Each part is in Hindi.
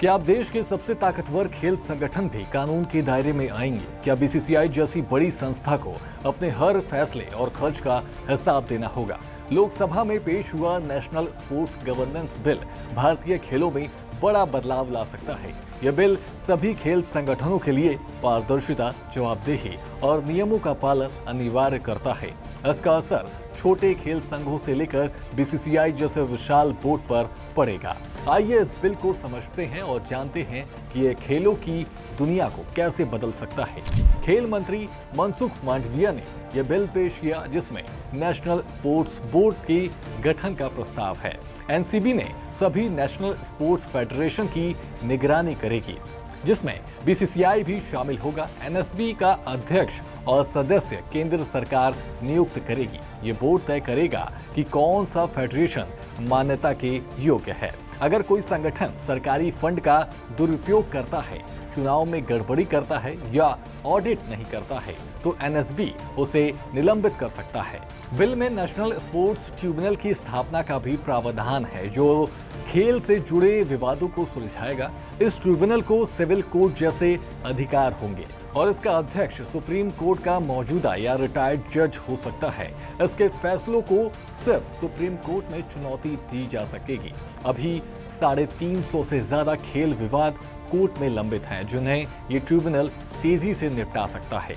क्या अब देश के सबसे ताकतवर खेल संगठन भी कानून के दायरे में आएंगे? क्या बीसीसीआई जैसी बड़ी संस्था को अपने हर फैसले और खर्च का हिसाब देना होगा? लोकसभा में पेश हुआ नेशनल स्पोर्ट्स गवर्नेंस बिल भारतीय खेलों में बड़ा बदलाव ला सकता है। यह बिल सभी खेल संगठनों के लिए पारदर्शिता, जवाबदेही और नियमों का पालन अनिवार्य करता है। इसका असर छोटे खेल संघों से लेकर बीसीसीआई जैसे विशाल बोर्ड पर पड़ेगा। आइए इस बिल को समझते हैं और जानते हैं कि यह खेलों की दुनिया को कैसे बदल सकता है। खेल मंत्री मनसुख मांडविया ने यह बिल पेश किया, जिसमें नेशनल स्पोर्ट्स बोर्ड के गठन का प्रस्ताव है। एनसीबी ने सभी नेशनल स्पोर्ट्स फेडरेशन की निगरानी करेगी, जिसमें बीसीसीआई भी शामिल होगा। एनएसबी का अध्यक्ष और सदस्य केंद्र सरकार नियुक्त करेगी। ये बोर्ड तय करेगा कि कौन सा फेडरेशन मान्यता के योग्य है। अगर कोई संगठन सरकारी फंड का दुरुपयोग करता है, चुनाव में गड़बड़ी करता है या ऑडिट नहीं करता है, तो एनएसबी उसे निलंबित कर सकता है। बिल में नेशनल स्पोर्ट्स ट्रिब्यूनल की स्थापना का भी प्रावधान है, जो खेल से जुड़े विवादों को सुलझाएगा। इस ट्रिब्यूनल को सिविल कोर्ट जैसे अधिकार होंगे और इसका अध्यक्ष सुप्रीम कोर्ट का मौजूदा या रिटायर्ड जज हो सकता है। इसके फैसलों को सिर्फ सुप्रीम कोर्ट में चुनौती दी जा सकेगी। अभी 350 से ज्यादा खेल विवाद कोर्ट में लंबित हैं, जिन्हें ये ट्रिब्यूनल तेजी से निपटा सकता है।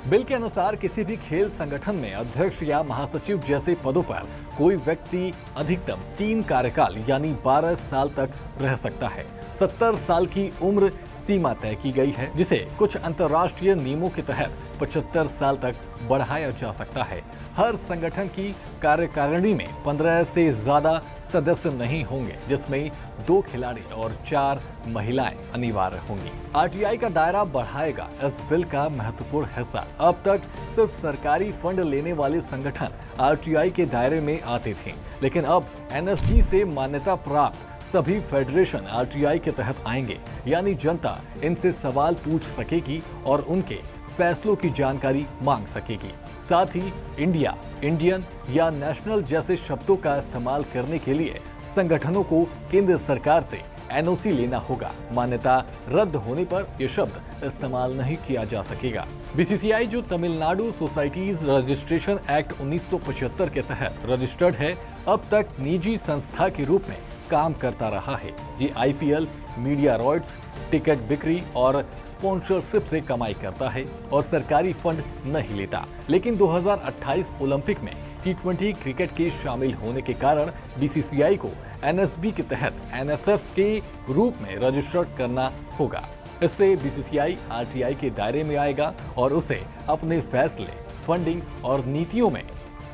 बिल के अनुसार किसी भी खेल संगठन में अध्यक्ष या महासचिव जैसे पदों पर कोई व्यक्ति अधिकतम 3 कार्यकाल यानी 12 साल तक रह सकता है। 70 साल की उम्र सीमा तय की गई है, जिसे कुछ अंतर्राष्ट्रीय नियमों के तहत 75 साल तक बढ़ाया जा सकता है। हर संगठन की कार्यकारिणी में 15 से ज्यादा सदस्य नहीं होंगे, जिसमें 2 खिलाड़ी और 4 महिलाएं अनिवार्य होंगी। आरटीआई का दायरा बढ़ाएगा इस बिल का महत्वपूर्ण हिस्सा। अब तक सिर्फ सरकारी फंड लेने वाले संगठन आरटीआई के दायरे में आते थे, लेकिन अब एनएसबी से मान्यता प्राप्त सभी फेडरेशन आरटीआई के तहत आएंगे, यानी जनता इनसे सवाल पूछ सकेगी और उनके फैसलों की जानकारी मांग सकेगी। साथ ही इंडिया, इंडियन या नेशनल जैसे शब्दों का इस्तेमाल करने के लिए संगठनों को केंद्र सरकार से एनओसी लेना होगा। मान्यता रद्द होने पर यह शब्द इस्तेमाल नहीं किया जा सकेगा। बीसीसीआई, जो तमिलनाडु सोसाइटीज रजिस्ट्रेशन एक्ट 1975 के तहत रजिस्टर्ड है, अब तक निजी संस्था के रूप में काम करता रहा है। ये आईपीएल, मीडिया रॉयट्स, टिकट बिक्री और स्पॉन्सरशिप से कमाई करता है और सरकारी फंड नहीं लेता। लेकिन 2028 ओलंपिक में T20 क्रिकेट के शामिल होने के कारण बीसीसीआई को एनएसबी के तहत एनएसएफ के रूप में रजिस्टर्ड करना होगा। इससे बीसीसीआई आरटीआई के दायरे में आएगा और उसे अपने फैसले, फंडिंग और नीतियों में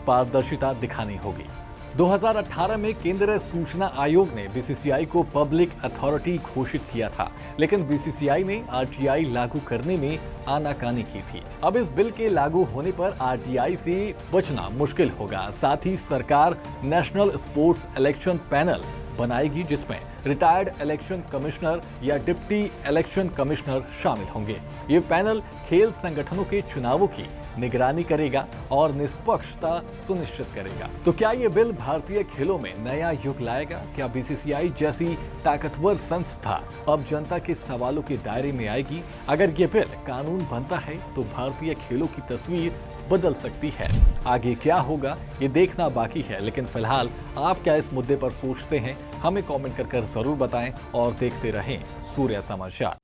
पारदर्शिता दिखानी होगी। 2018 में केंद्रीय सूचना आयोग ने बीसीसीआई को पब्लिक अथॉरिटी घोषित किया था, लेकिन बीसीसीआई ने आरटीआई लागू करने में आनाकानी की थी। अब इस बिल के लागू होने पर आरटीआई से बचना मुश्किल होगा। साथ ही सरकार नेशनल स्पोर्ट्स इलेक्शन पैनल बनाएगी, जिसमें रिटायर्ड इलेक्शन कमिश्नर या डिप्टी इलेक्शन कमिश्नर शामिल होंगे। ये पैनल खेल संगठनों के चुनावों की निगरानी करेगा और निष्पक्षता सुनिश्चित करेगा। तो क्या ये बिल भारतीय खेलों में नया युग लाएगा? क्या बीसीसीआई जैसी ताकतवर संस्था अब जनता के सवालों के दायरे में आएगी? अगर ये बिल कानून बनता है तो भारतीय खेलों की तस्वीर बदल सकती है। आगे क्या होगा ये देखना बाकी है, लेकिन फिलहाल आप क्या इस मुद्दे पर सोचते हैं? हमें कमेंट कर जरूर बताएं और देखते रहें सूर्य समाचार।